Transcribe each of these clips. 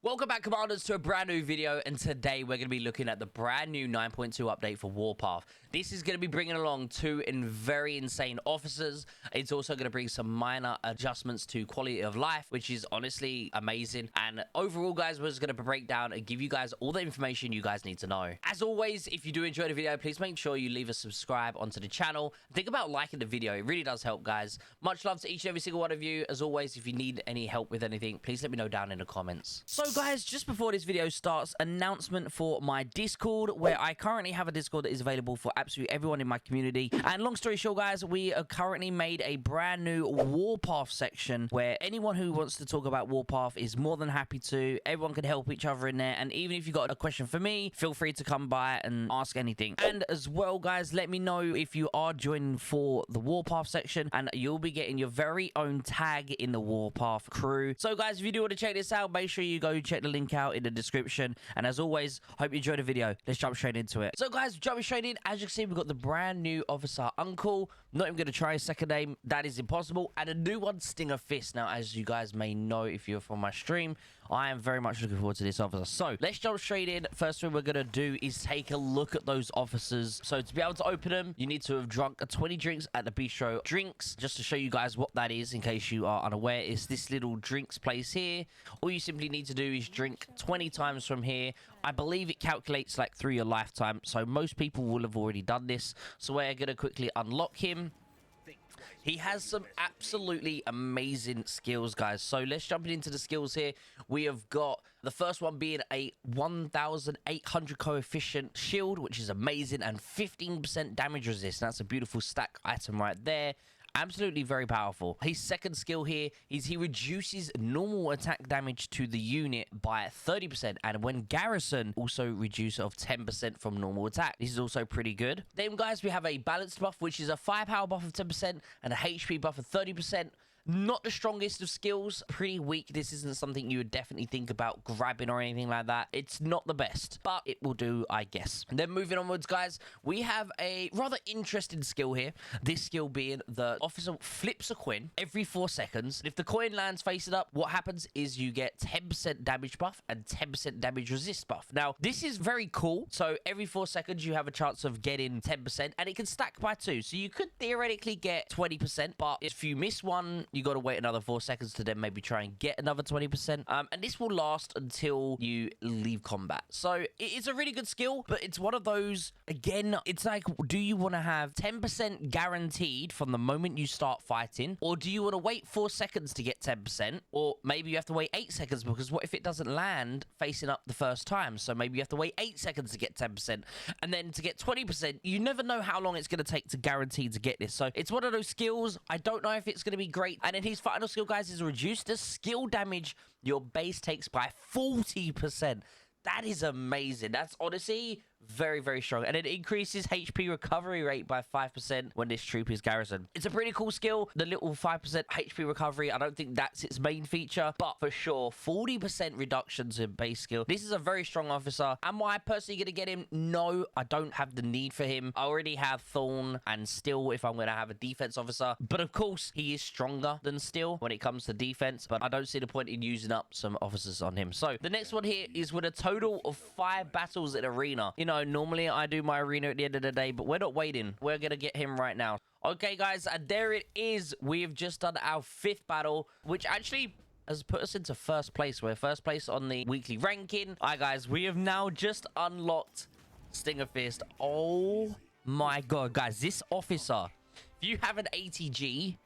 Welcome back, Commanders, to a brand new video, and today we're going to be looking at the brand new 9.2 update for Warpath. This is going to be bringing along two very insane officers. It's also going to bring some minor adjustments to quality of life, which is honestly amazing. And overall, guys, we're just going to break down and give you guys all the information you guys need to know. As always, if you do enjoy the video, please make sure you leave a subscribe onto the channel. Think about liking the video. It really does help, guys. Much love to each and every single one of you. As always, if you need any help with anything, please let me know down in the comments. So, guys, just before this video starts, announcement for my Discord, where I currently have a Discord that is available for absolutely everyone in my community. And long story short, guys, we are currently made a brand new Warpath section where anyone who wants to talk about Warpath is more than happy to. Everyone can help each other in there. And even if you've got a question for me, feel free to come by and ask anything. And as well, guys, let me know if you are joining for the Warpath section, and you'll be getting your very own tag in the Warpath crew. So, guys, if you do want to check this out, make sure you go check the link out in the description. And as always, hope you enjoyed the video. Let's jump straight into it. So, guys, jumping straight in, as you can see, we've got the brand new officer Uncle. Not even going to try his second name, that is impossible. And a new one, Stinger Fist. Now, as you guys may know if you're from my stream, I am very much looking forward to this officer. So let's jump straight in. First thing we're going to do is take a look at those officers. So to be able to open them, you need to have drunk 20 drinks at the bistro drinks. Just to show you guys what that is, in case you are unaware, is this little drinks place here. All you simply need to do is drink 20 times from here. I believe it calculates like through your lifetime. So most people will have already done this. So we're going to quickly unlock him. He has some absolutely amazing skills, guys. So let's jump into the skills here. We have got the first one being a 1,800 coefficient shield, which is amazing, and 15% damage resist. That's a beautiful stack item right there. Absolutely very powerful. His second skill here is he reduces normal attack damage to the unit by 30%, and when garrison, also reduce of 10% from normal attack. This is also pretty good. Then, guys, we have a balanced buff, which is a firepower buff of 10% and a HP buff of 30%. Not the strongest of skills, pretty weak. This isn't something you would definitely think about grabbing or anything like that. It's not the best, but it will do, I guess. And then moving onwards, guys, we have a rather interesting skill here. This skill being the officer flips a coin every 4 seconds. If the coin lands facing up, what happens is you get 10% damage buff and 10% damage resist buff. Now, this is very cool. So every 4 seconds, you have a chance of getting 10%, and it can stack by 2. So you could theoretically get 20%, but if you miss one, you got to wait another 4 seconds to then maybe try and get another 20%. And this will last until you leave combat. So it's a really good skill, but it's one of those, again, it's like, do you want to have 10% guaranteed from the moment you start fighting? Or do you want to wait 4 seconds to get 10%? Or maybe you have to wait 8 seconds, because what if it doesn't land facing up the first time? So maybe you have to wait 8 seconds to get 10%. And then to get 20%, you never know how long it's going to take to guarantee to get this. So it's one of those skills. I don't know if it's going to be great. And then his final skill, guys, is reduce the skill damage your base takes by 40%. That is amazing. That's honestly very, very strong. And it increases HP recovery rate by 5% when this troop is garrisoned. It's a pretty cool skill. The little 5% HP recovery, I don't think that's its main feature, but for sure, 40% reductions in base skill. This is a very strong officer. Am I personally going to get him? No, I don't have the need for him. I already have Thorn and Steel if I'm going to have a defense officer. But of course, he is stronger than Steel when it comes to defense, but I don't see the point in using up some officers on him. So the next one here is with a total of 5 battles in arena. You know, normally I do my arena at the end of the day, but we're not waiting. We're going to get him right now. Okay, guys, and there it is. We've just done our 5th battle, which actually has put us into first place. We're first place on the weekly ranking. All right, guys, we have now just unlocked Stinger Fist. Oh my God, guys, this officer, if you have an ATG,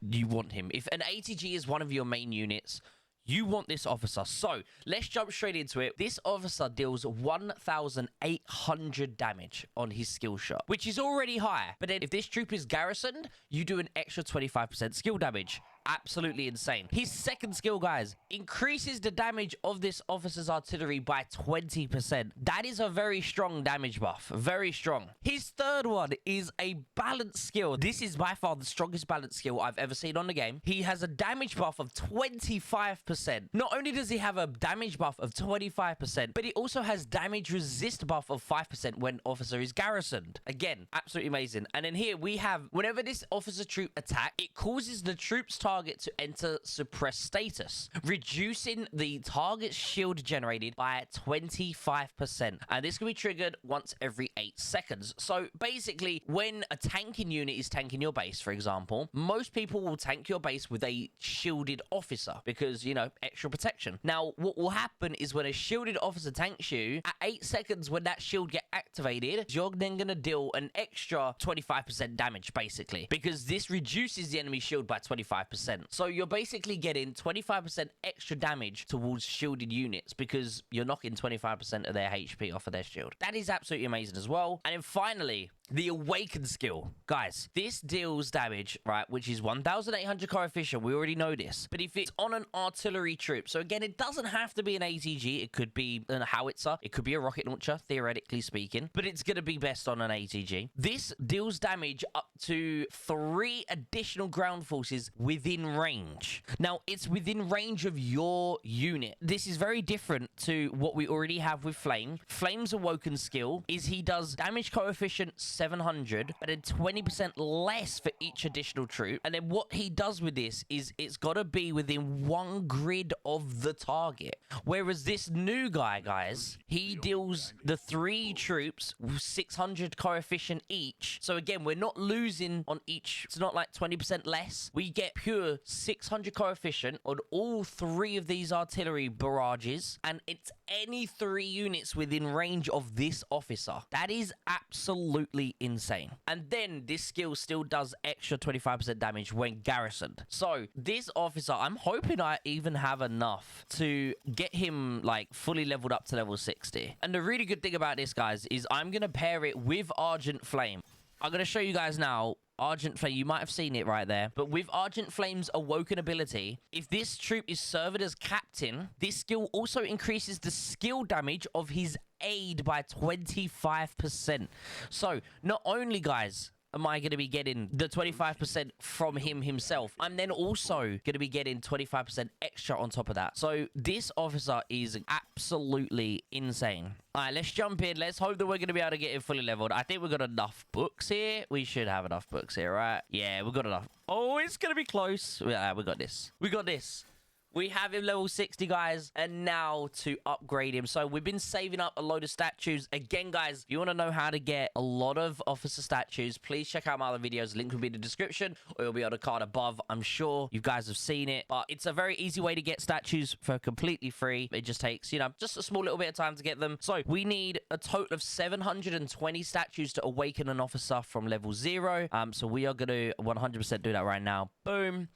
you want him. If an ATG is one of your main units, you want this officer. So let's jump straight into it. This officer deals 1,800 damage on his skill shot, which is already high. But then if this troop is garrisoned, you do an extra 25% skill damage. Absolutely insane. His second skill, guys, increases the damage of this officer's artillery by 20%. That is a very strong damage buff. Very strong. His third one is a balance skill. This is by far the strongest balance skill I've ever seen on the game. He has a damage buff of 25%. Not only does he have a damage buff of 25%, but he also has damage resist buff of 5% when officer is garrisoned. Again, absolutely amazing. And then here we have, whenever this officer troop attack, it causes the troop's target target to enter suppressed status, reducing the target's shield generated by 25%. And this can be triggered once every 8 seconds. So basically, when a tanking unit is tanking your base, for example, most people will tank your base with a shielded officer because, you know, extra protection. Now, what will happen is when a shielded officer tanks you, at 8 seconds when that shield get activated, you're then going to deal an extra 25% damage, basically, because this reduces the enemy shield by 25%. So you're basically getting 25% extra damage towards shielded units because you're knocking 25% of their HP off of their shield. That is absolutely amazing as well. And then finally, the Awaken skill. Guys, this deals damage, right, which is 1,800 coefficient. We already know this. But if it's on an artillery troop, so again, it doesn't have to be an ATG. It could be a howitzer. It could be a rocket launcher, theoretically speaking. But it's going to be best on an ATG. This deals damage up to 3 additional ground forces within range. Now, it's within range of your unit. This is very different to what we already have with Flame. Flame's Awoken skill is he does damage coefficient 700, but then 20% less for each additional troop. And then what he does with this is it's got to be within 1 grid of the target. Whereas this new guy, guys, he deals the 3 troops with 600 coefficient each. So again, we're not losing on each. It's not like 20% less. We get pure 600 coefficient on all 3 of these artillery barrages, and it's any 3 units within range of this officer. That is absolutely insane. And then this skill still does extra 25% damage when garrisoned. So this officer, I'm hoping I even have enough to get him like fully leveled up to level 60. And the really good thing about this, guys, is I'm going to pair it with Argent Flame. I'm going to show you guys now Argent Flame. You might have seen it right there. But with Argent Flame's Awoken ability, if this troop is served as captain, this skill also increases the skill damage of his aid by 25%. So not only, guys, am I going to be getting the 25% from him himself, I'm then also going to be getting 25% extra on top of that. So this officer is absolutely insane. All right, let's jump in. Let's hope that we're going to be able to get him fully leveled. I think we've got enough books here. We should have enough books here, right? Yeah, we've got enough. Oh, it's going to be close. Yeah, we got this. We got this. We have him level 60, guys, and now to upgrade him. So we've been saving up a load of statues. Again, guys, if you want to know how to get a lot of officer statues, please check out my other videos. Link will be in the description, or it'll be on the card above. I'm sure you guys have seen it, but it's a very easy way to get statues for completely free. It just takes, you know, just a small little bit of time to get them. So we need a total of 720 statues to awaken an officer from level 0. So we are going to 100% do that right now. Boom.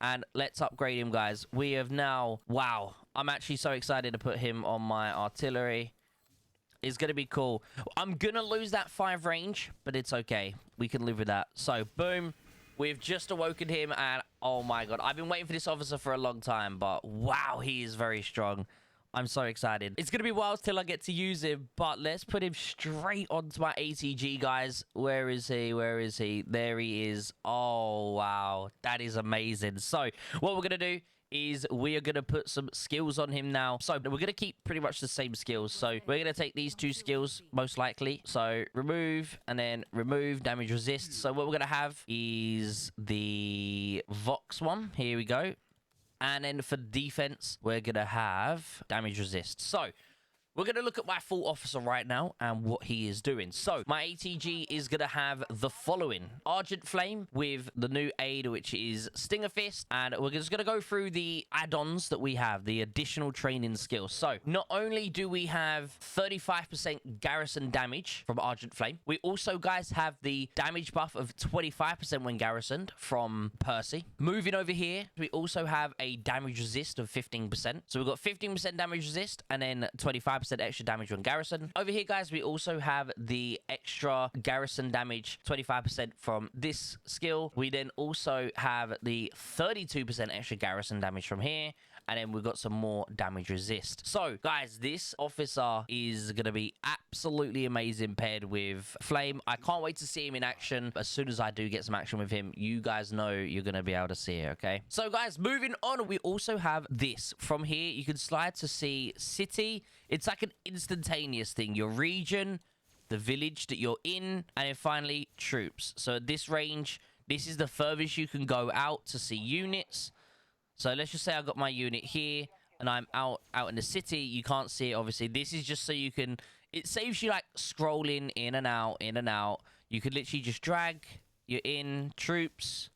And let's upgrade him, guys. We have now... Wow. I'm actually so excited to put him on my artillery. It's going to be cool. I'm going to lose that 5 range, but it's okay. We can live with that. So, boom. We've just awoken him, and oh my god. I've been waiting for this officer for a long time, but wow, he is very strong. I'm so excited. It's going to be a while till I get to use him, but let's put him straight onto my ATG, guys. Where is he? Where is he? There he is. Oh, wow. That is amazing. So, what we're going to do is we are going to put some skills on him now. So, we're going to keep pretty much the same skills. So, we're going to take these 2 skills, most likely. So, remove and then remove damage resist. So, what we're going to have is the Vox one. Here we go. And then for defense, we're going to have damage resist. So, we're going to look at my full officer right now and what he is doing. So, my ATG is going to have the following. Argent Flame with the new aid, which is Stinger Fist. And we're just going to go through the add-ons that we have, the additional training skills. So, not only do we have 35% garrison damage from Argent Flame, we also, guys, have the damage buff of 25% when garrisoned from Percy. Moving over here, we also have a damage resist of 15%. So, we've got 15% damage resist and then 25% extra damage on garrison. Over here, guys, we also have the extra garrison damage, 25% from this skill. We then also have the 32% extra garrison damage from here. And then we've got some more damage resist. So, guys, this officer is going to be absolutely amazing paired with Flame. I can't wait to see him in action. As soon as I do get some action with him, you guys know you're going to be able to see it, okay? So, guys, moving on, we also have this. From here, you can slide to see city. It's like an instantaneous thing. Your region, the village that you're in, and then finally, troops. So, at this range, This is the furthest you can go out to see units. So let's just say I got my unit here and I'm out in the city. You can't see it, obviously. This is just so you can... It saves you, like, scrolling in and out, in and out. You could literally just drag. You're in. Troops.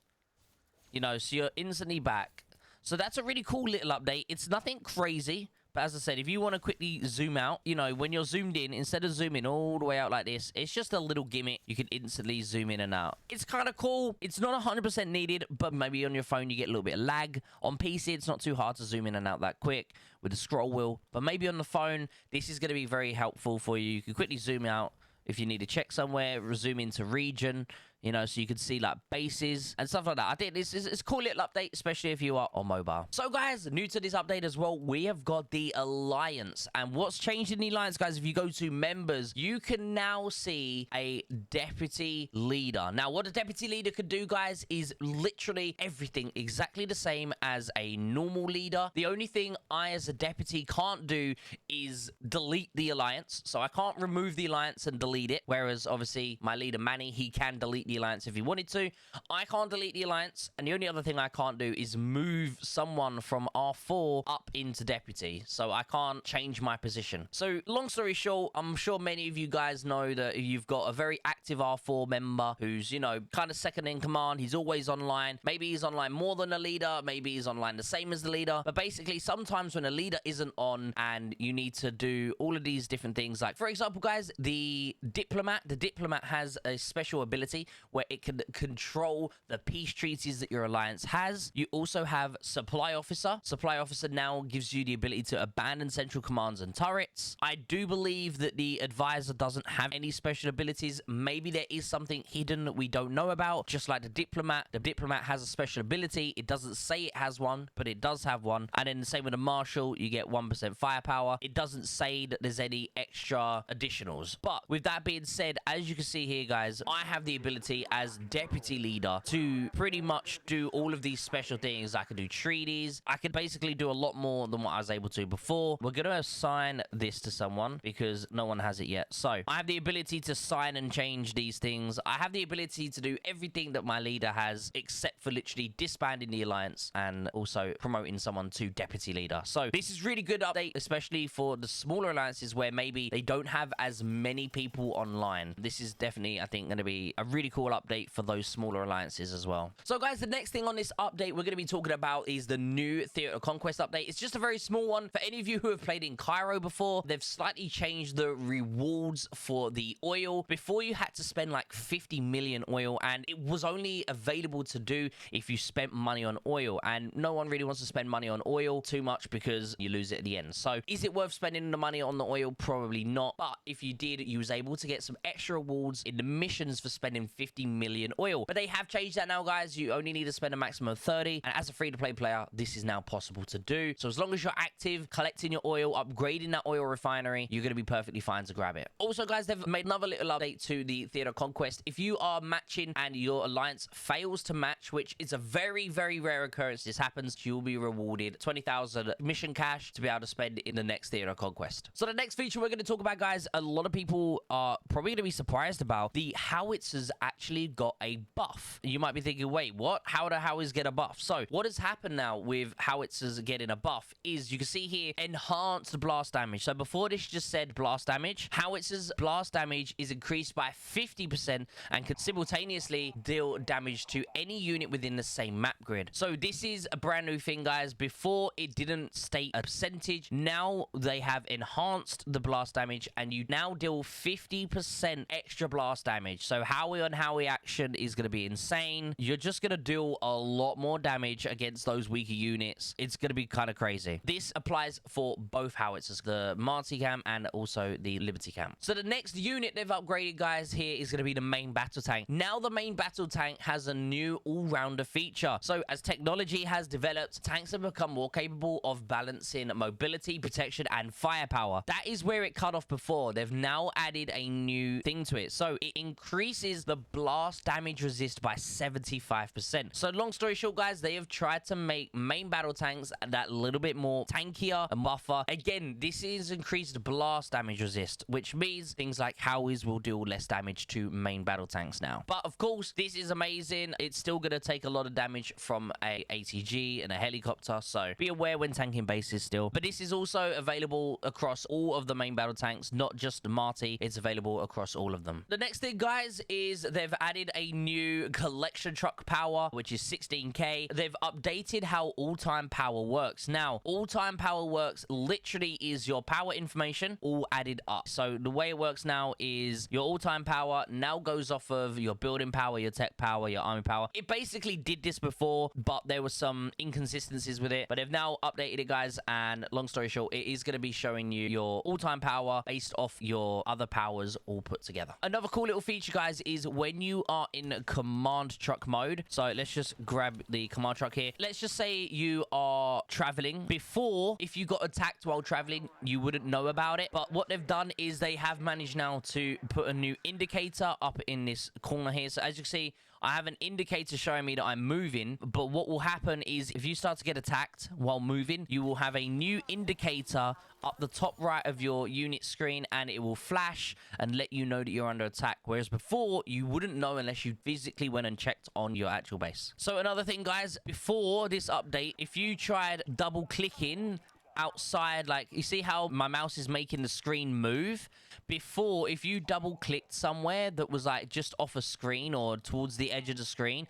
You know, so you're instantly back. So that's a really cool little update. It's nothing crazy. But as I said, if you want to quickly zoom out, you know, when you're zoomed in, instead of zooming all the way out like this, it's just a little gimmick. You can instantly zoom in and out. It's kind of cool. It's not 100% needed, but maybe on your phone you get a little bit of lag. On PC, it's not too hard to zoom in and out that quick with the scroll wheel. But maybe on the phone, this is going to be very helpful for you. You can quickly zoom out if you need to check somewhere, zoom into region, you know, so you can see, like, bases and stuff like that. I think this is a cool little update, especially if you are on mobile. So, guys, new to this update as well, we have got the Alliance. And what's changed in the Alliance, guys, if you go to members, you can now see a deputy leader. Now, what a deputy leader could do, guys, is literally everything exactly the same as a normal leader. The only thing I, as a deputy, can't do is delete the Alliance. So I can't remove the Alliance and delete it. Whereas, obviously, my leader, Manny, he can delete the Alliance if he wanted to. I can't delete the Alliance, and the only other thing I can't do is move someone from R4 up into deputy, so I can't change my position. So long story short, I'm sure many of you guys know that you've got a very active R4 member who's, you know, kind of second in command. He's always online. Maybe he's online more than a leader, maybe he's online the same as the leader, but basically sometimes when a leader isn't on and you need to do all of these different things, like for example, guys, the diplomat has a special ability where it can control the peace treaties that your alliance has. You also have Supply Officer. Supply Officer now gives you the ability to abandon central commands and turrets. I do believe that the Advisor doesn't have any special abilities. Maybe there is something hidden that we don't know about, just like the Diplomat. The Diplomat has a special ability. It doesn't say it has one, but it does have one. And then the same with the Marshal, you get 1% firepower. It doesn't say that there's any extra additionals. But with that being said, as you can see here, guys, I have the ability as deputy leader to pretty much do all of these special things. I can do treaties. I could basically do a lot more than what I was able to before. We're going to assign this to someone because no one has it yet. So I have the ability to sign and change these things. I have the ability to do everything that my leader has except for literally disbanding the alliance and also promoting someone to deputy leader. So this is really good update, especially for the smaller alliances where maybe they don't have as many people online. This is definitely, I think, going to be a really cool update for those smaller alliances as well. So guys, the next thing on this update we're going to be talking about is the new Theater of Conquest update. It's just a very small one. For any of you who have played in Cairo before, they've slightly changed the rewards for the oil. Before, you had to spend like 50 million oil, and it was only available to do if you spent money on oil, and no one really wants to spend money on oil too much because you lose it at the end. So is it worth spending the money on the oil? Probably not, but if you did, you was able to get some extra rewards in the missions for spending 50 million oil. But they have changed that now, guys. You only need to spend a maximum of 30, and as a free-to-play player, this is now possible to do. So as long as you're active, collecting your oil, upgrading that oil refinery, you're going to be perfectly fine to grab it. Also, guys, they've made another little update to the Theater Conquest. If you are matching and your alliance fails to match, which is a very, very rare occurrence, this happens, you'll be rewarded 20,000 mission cash to be able to spend in the next Theater Conquest. So the next feature we're going to talk about, guys, a lot of people are probably going to be surprised about. The howitzers actually got a buff. You might be thinking, wait, what? How do howitzers get a buff? So what has happened now with howitzers getting a buff is you can see here, enhanced blast damage. So before this just said blast damage. Howitzers blast damage is increased by 50% and can simultaneously deal damage to any unit within the same map grid. So this is a brand new thing, guys. Before, it didn't state a percentage. Now they have enhanced the blast damage, and you now deal 50% extra blast damage. So Howie on Howie action is going to be insane. You're just going to deal a lot more damage against those weaker units. It's going to be kind of crazy. This applies for both howitzers, the Marty Cam and also the Liberty Cam. So the next unit they've upgraded, guys, here is going to be the main battle tank. Now the main battle tank has a new all-rounder feature. So as technology has developed, tanks have become more capable of balancing mobility, protection, and firepower. That is where it cut off before. They've now added a new thing to it. So it increases the blast damage resist by 75%. So long story short, guys, they have tried to make main battle tanks that little bit more tankier and buffer. Again, this is increased blast damage resist, which means things like Howies will deal less damage to main battle tanks now. But of course, this is amazing. It's still going to take a lot of damage from a ATG and a helicopter, so be aware when tanking bases still. But this is also available across all of the main battle tanks, not just Marty. It's available across all of them. The next thing, guys, is they've added a new collection truck power, which is 16k. They've updated how all-time power works. Now, all-time power works literally is your power information all added up. So the way it works now is your all-time power now goes off of your building power, your tech power, your army power. It basically did this before, but there were some inconsistencies with it. But they've now updated it, guys, and long story short, it is going to be showing you your all-time power based off your other powers all put together. Another cool little feature, guys, is when you are in command truck mode. So let's just grab the command truck here. Let's just say you are traveling. Before, if you got attacked while traveling, you wouldn't know about it. But what they've done is they have managed now to put a new indicator up in this corner here. So as you can see, I have an indicator showing me that I'm moving, but what will happen is if you start to get attacked while moving, you will have a new indicator up the top right of your unit screen, and it will flash and let you know that you're under attack, whereas before you wouldn't know unless you physically went and checked on your actual base. So another thing, guys, before this update, if you tried double clicking outside, like you see how my mouse is making the screen move before, if you double clicked somewhere that was like just off a screen or towards the edge of the screen,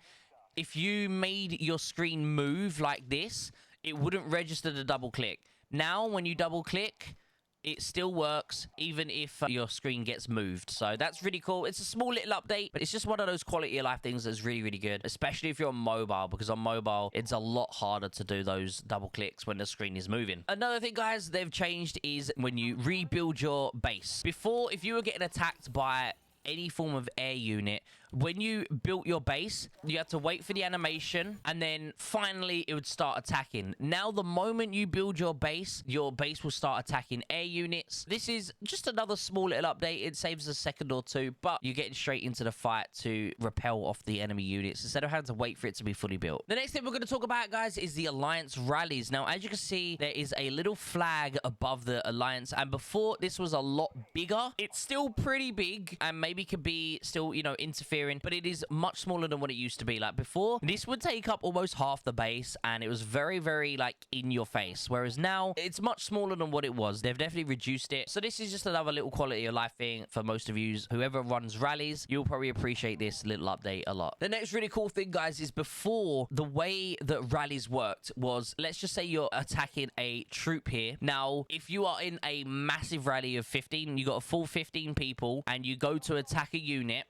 if you made your screen move like this, it wouldn't register the double click. Now when you double click, it still works even if your screen gets moved. So that's really cool. It's a small little update, but it's just one of those quality of life things that's really, really good, especially if you're on mobile, because on mobile, it's a lot harder to do those double clicks when the screen is moving. Another thing, guys, they've changed is when you rebuild your base. Before, if you were getting attacked by any form of air unit, when you built your base, you had to wait for the animation, and then finally it would start attacking. Now, the moment you build your base will start attacking air units. This is just another small little update. It saves a second or two, but you're getting straight into the fight to repel off the enemy units instead of having to wait for it to be fully built. The next thing we're going to talk about, guys, is the Alliance rallies. Now, as you can see, there is a little flag above the Alliance, and before this was a lot bigger. It's still pretty big, and maybe could be still, you know, interfering, but it is much smaller than what it used to be. Like before, this would take up almost half the base, and it was very, very like in your face, whereas now it's much smaller than what it was. They've definitely reduced it. So this is just another little quality of life thing for most of you. Whoever runs rallies, you'll probably appreciate this little update a lot. The next really cool thing, guys, is before, the way that rallies worked was, let's just say you're attacking a troop here. Now, if you are in a massive rally of 15, you got a full 15 people, and you go to attack a unit,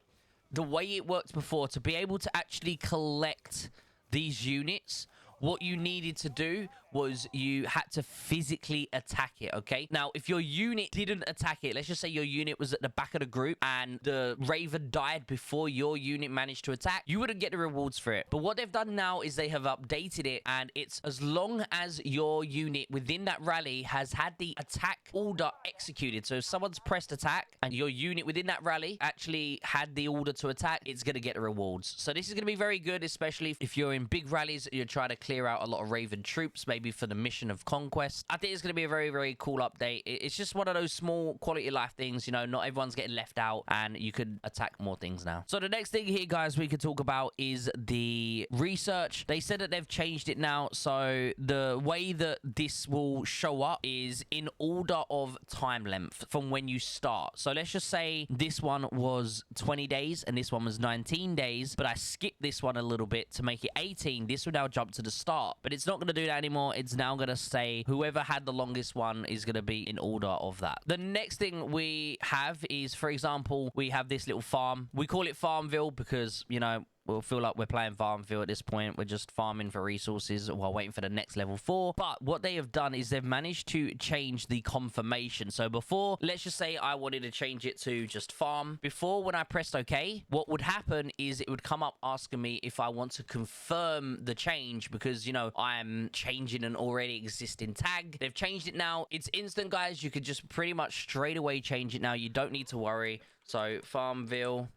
the way it worked before, to be able to actually collect these units, what you needed to do was you had to physically attack it, okay? Now, if your unit didn't attack it, let's just say your unit was at the back of the group and the Raven died before your unit managed to attack, you wouldn't get the rewards for it. But what they've done now is they have updated it, and it's as long as your unit within that rally has had the attack order executed. So if someone's pressed attack and your unit within that rally actually had the order to attack, it's going to get the rewards. So this is going to be very good, especially if you're in big rallies, you're trying to clear out a lot of Raven troops, maybe for the mission of Conquest. I think it's going to be a very, very cool update. It's just one of those small quality of life things, you know, not everyone's getting left out, and you could attack more things now. So the next thing here, guys, we could talk about is the research. They said that they've changed it now. So the way that this will show up is in order of time length from when you start. So let's just say this one was 20 days and this one was 19 days, but I skipped this one a little bit to make it 18. This would now jump to the start, but it's not going to do that anymore. It's now going to say whoever had the longest one is going to be in order of that. The next thing we have is, for example, we have this little farm. We call it Farmville because, you know, we'll feel like we're playing Farmville at this point. We're just farming for resources while waiting for the next level 4. But what they have done is they've managed to change the confirmation. So before, let's just say I wanted to change it to just farm. Before, when I pressed OK, what would happen is it would come up asking me if I want to confirm the change because, you know, I'm changing an already existing tag. They've changed it now. It's instant, guys. You could just pretty much straight away change it now. You don't need to worry. So Farmville.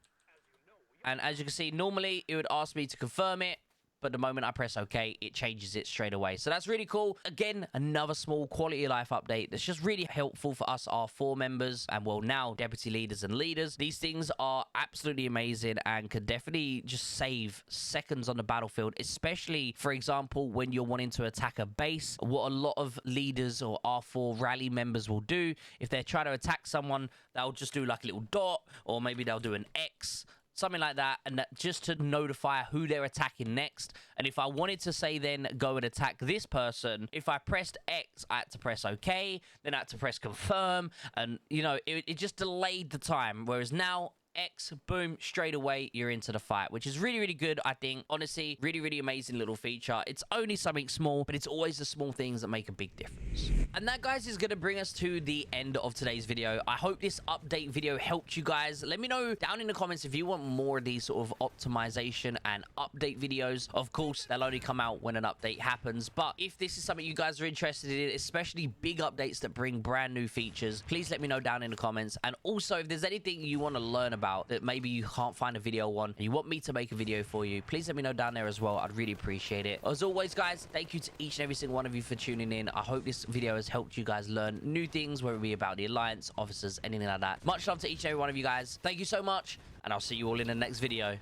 And as you can see, normally it would ask me to confirm it, but the moment I press OK, it changes it straight away. So that's really cool. Again, another small quality of life update that's just really helpful for us, our 4 members, and well, now deputy leaders and leaders. These things are absolutely amazing and could definitely just save seconds on the battlefield, especially, for example, when you're wanting to attack a base. What a lot of leaders or R4 rally members will do, if they're trying to attack someone, they'll just do like a little dot, or maybe they'll do an X, something like that, and that just to notify who they're attacking next. And if I wanted to say then go and attack this person, if I pressed X, I had to press OK, then I had to press confirm, and you know, it just delayed the time. Whereas now, X, boom, straight away you're into the fight, which is really, really good. I think, honestly, really, really amazing little feature. It's only something small, but it's always the small things that make a big difference. And that, guys, is going to bring us to the end of today's video. I hope this update video helped you guys. Let me know down in the comments if you want more of these sort of optimization and update videos. Of course, they'll only come out when an update happens, but if this is something you guys are interested in, especially big updates that bring brand new features, please let me know down in the comments. And also, if there's anything you want to learn about that maybe you can't find a video on and you want me to make a video for you, please let me know down there as well. I'd really appreciate it. As always, guys, thank you to each and every single one of you for tuning in. I hope this video has helped you guys learn new things, whether it be about the Alliance, officers, anything like that. Much love to each and every one of you guys. Thank you so much, and I'll see you all in the next video.